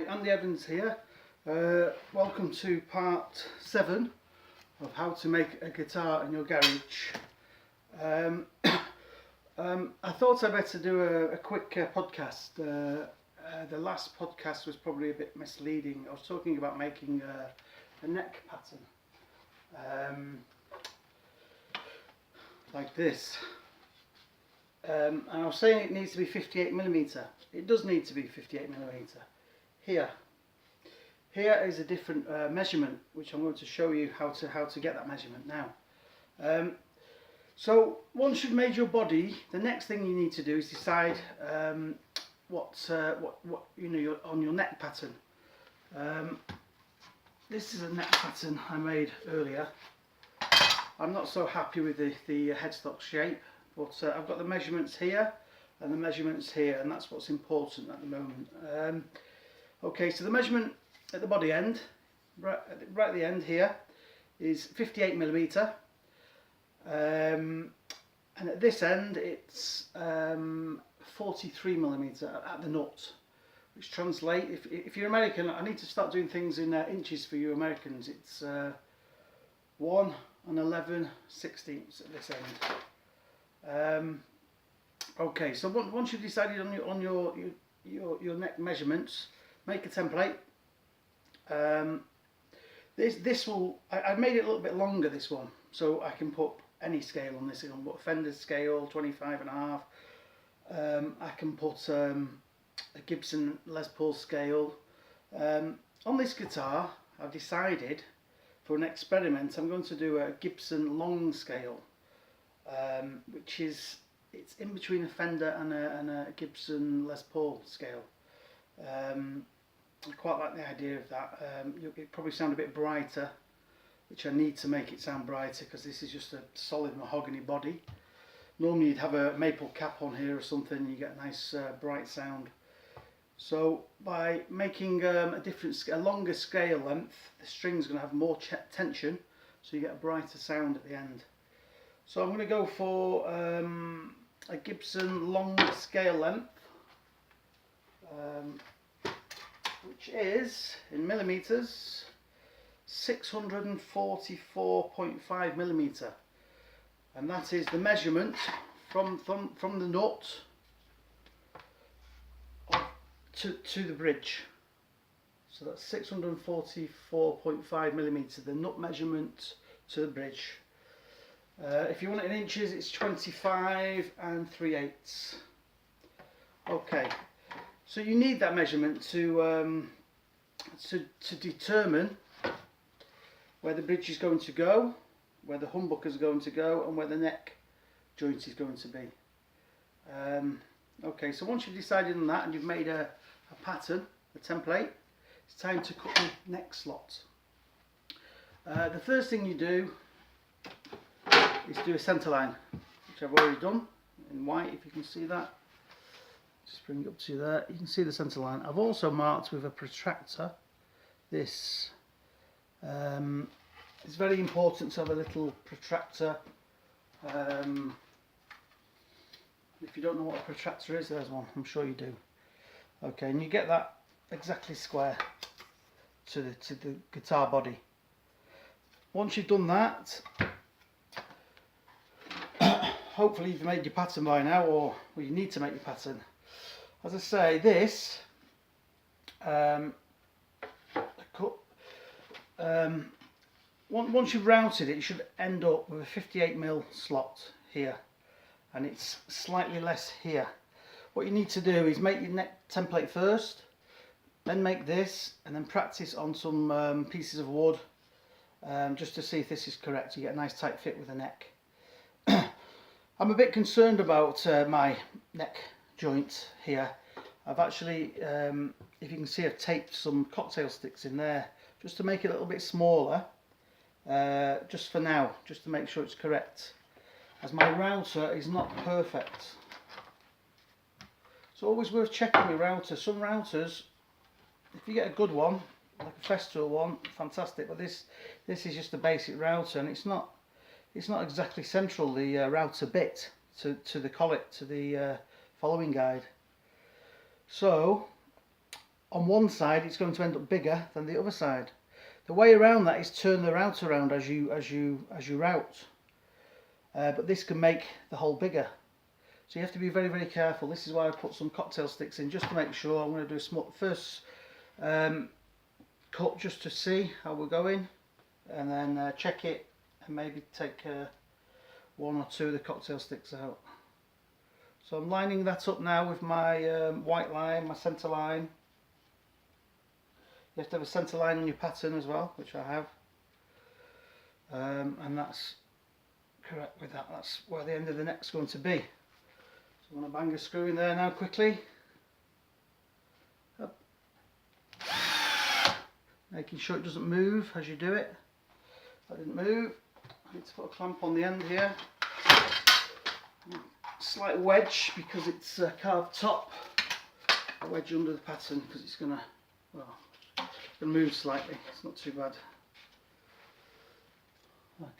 Andy Evans here. Welcome to part 7 of how to make a guitar in your garage. I thought I'd better do a quick podcast. The last podcast was probably a bit misleading. I was talking about making a neck pattern like this. And I was saying it needs to be 58mm. It does need to be 58mm. Here is a different measurement, which I'm going to show you how to get that measurement now. So once you've made your body, the next thing you need to do is decide what you know on your neck pattern. This is a neck pattern I made earlier. I'm not so happy with the headstock shape, but I've got the measurements here and the measurements here, and that's what's important at the moment. Okay, so the measurement at the body end, right at the end here, is 58mm, and at this end it's 43mm at the nut, which translate, if you're American, I need to start doing things in inches for you Americans. It's 1 11/16 at this end. Okay, so once you've decided on your neck measurements, make a template. This will, I made it a little bit longer, this one, so I can put any scale on this. I can put a Fender scale 25.5. I can put a Gibson Les Paul scale. On this guitar, I've decided for an experiment I'm going to do a Gibson long scale, which is, it's in between a Fender and a Gibson Les Paul scale. I quite like the idea of that. It probably sound a bit brighter, which I need to make it sound brighter because this is just a solid mahogany body. Normally you'd have a maple cap on here or something, you get a nice bright sound. So by making a longer scale length, the string's going to have more tension, so you get a brighter sound at the end. So I'm going to go for a Gibson long scale length, which is, in millimeters, 644.5mm, and that is the measurement from the nut to the bridge. So that's 644.5mm, the nut measurement to the bridge. If you want it in inches, it's 25 3/8. Okay, so you need that measurement to determine where the bridge is going to go, where the humbucker is going to go, and where the neck joint is going to be. Okay, so once you've decided on that and you've made a pattern, a template, it's time to cut the neck slot. The first thing you do is do a centre line, which I've already done in white, if you can see that. Just bring it up to there, you can see the centre line. I've also marked with a protractor this. It's very important to have a little protractor. If you don't know what a protractor is, there's one, I'm sure you do. Okay, and you get that exactly square to the guitar body. Once you've done that, hopefully you've made your pattern by now, or you need to make your pattern. As I say, this once you've routed it, you should end up with a 58mm slot here, and it's slightly less here. What you need to do is make your neck template first, then make this, and then practice on some pieces of wood, just to see if this is correct. You get a nice tight fit with the neck. I'm a bit concerned about my neck joint here. I've actually, if you can see, I've taped some cocktail sticks in there just to make it a little bit smaller, just for now, just to make sure it's correct, as my router is not perfect. It's always worth checking your router. Some routers, if you get a good one, like a Festool one, fantastic, but this is just a basic router, and it's not exactly central, the router bit to the collet, to the following guide. So on one side it's going to end up bigger than the other side. The way around that is turn the router around as you route. But this can make the hole bigger. So you have to be very, very careful. This is why I put some cocktail sticks in, just to make sure. I'm going to do a small first cut just to see how we're going, and then check it and maybe take one or two of the cocktail sticks out. So I'm lining that up now with my white line, my centre line. You have to have a centre line on your pattern as well, which I have. And that's correct with that. That's where the end of the neck's going to be. So I'm going to bang a screw in there now quickly. Up. Making sure it doesn't move as you do it. That didn't move. I need to put a clamp on the end here. Slight wedge because it's a carved top. A wedge under the pattern because it's going to, well, it's going to move slightly. It's not too bad.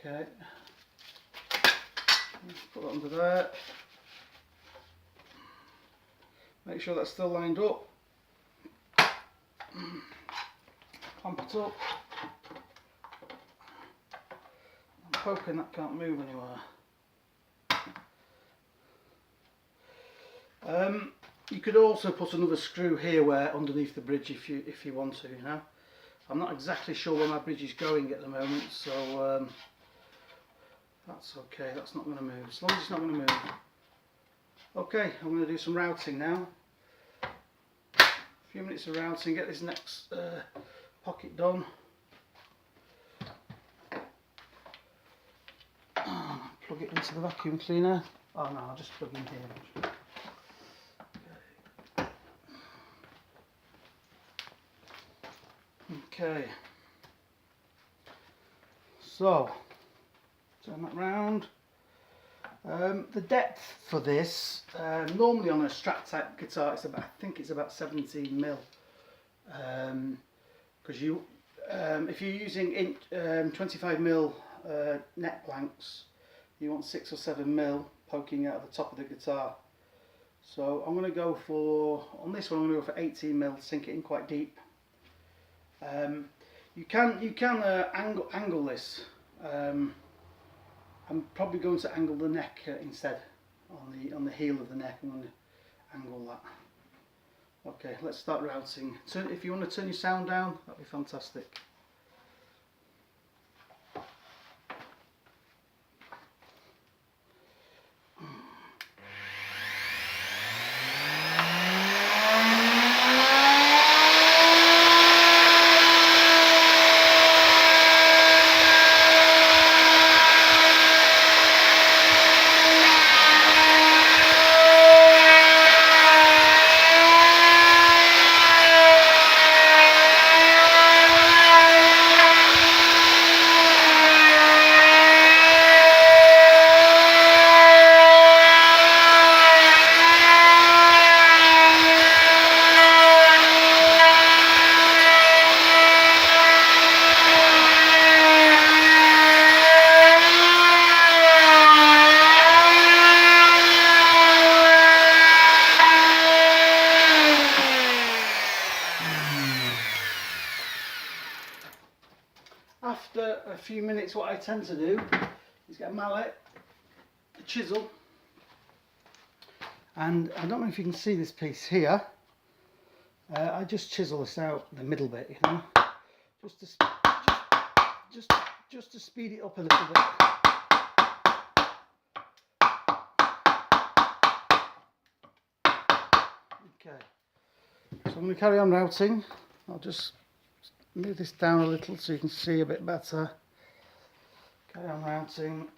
Okay. Put that under there. Make sure that's still lined up. Clamp it up. I'm hoping that can't move anywhere. You could also put another screw here where underneath the bridge if you want to, you know. I'm not exactly sure where my bridge is going at the moment, so that's okay. That's not going to move as long as it's not going to move. Okay, I'm going to do some routing now. A few minutes of routing, get this next pocket done. Plug it into the vacuum cleaner. Oh no, I'll just plug in here. Okay, so turn that round. The depth for this, normally on a Strat type guitar, it's about, I think it's about 17 mil. Because if you're using 25 mil neck blanks, you want 6 or 7 mil poking out of the top of the guitar. So I'm going to go for, on this one I'm going to go for 18 mil, sink it in quite deep. You can angle this. I'm probably going to angle the neck instead. On the heel of the neck, I'm going to angle that. Okay, let's start routing. If you want to turn your sound down, that'd be fantastic. After a few minutes, what I tend to do is get a mallet, a chisel, and I don't know if you can see this piece here. I just chisel this out the middle bit, you know, just to speed it up a little bit. Okay, so I'm going to carry on routing. I'll just move this down a little so you can see a bit better. Carry on routing.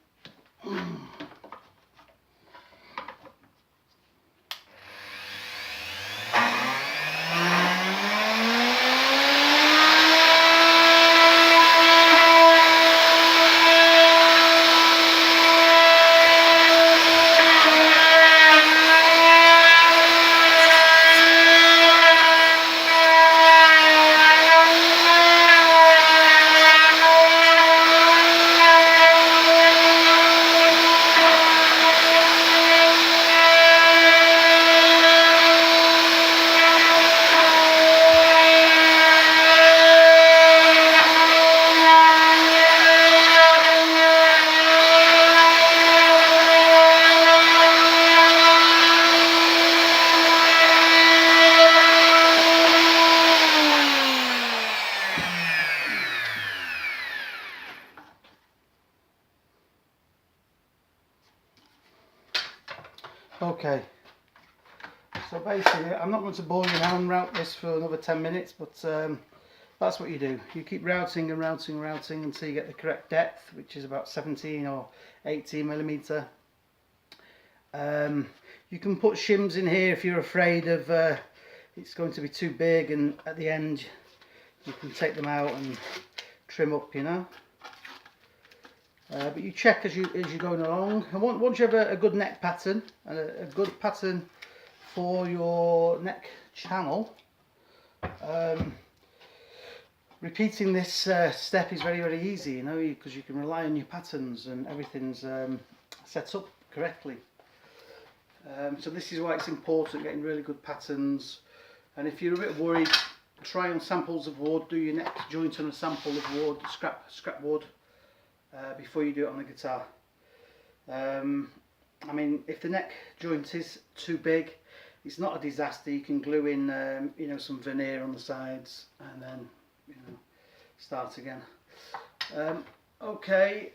Okay, so basically I'm not going to bore you now and route this for another 10 minutes, but that's what you do. You keep routing and routing and routing until you get the correct depth, which is about 17 or 18 millimeter. You can put shims in here if you're afraid of it's going to be too big, and at the end you can take them out and trim up, you know. But you check as you're going along, and once you have a good neck pattern and a good pattern for your neck channel, repeating this step is very easy, you know, because you can rely on your patterns and everything's set up correctly. So this is why it's important getting really good patterns. And if you're a bit worried, try on samples of wood. Do your neck joint on a sample of wood, scrap wood, before you do it on the guitar. I mean, if the neck joint is too big, it's not a disaster. You can glue in, you know, some veneer on the sides, and then, you know, start again. Okay.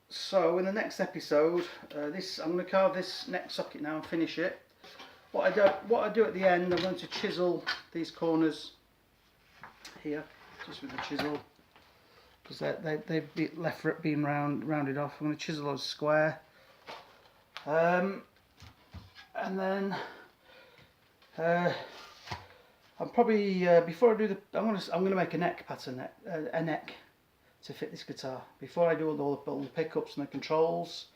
So in the next episode, I'm going to carve this neck socket now and finish it. What I do at the end, I'm going to chisel these corners here, just with the chisel, because they've left being rounded off. I'm going to chisel those square, and then I'm probably before I do the, I'm going to make a neck pattern, a neck to fit this guitar. Before I do all the pickups and the controls,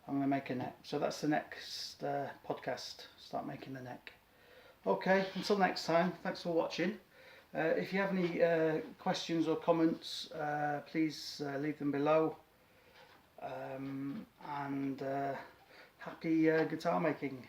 I'm going to make a neck. So that's the next podcast, start making the neck. Okay, until next time, thanks for watching. If you have any questions or comments, please leave them below. And happy guitar making.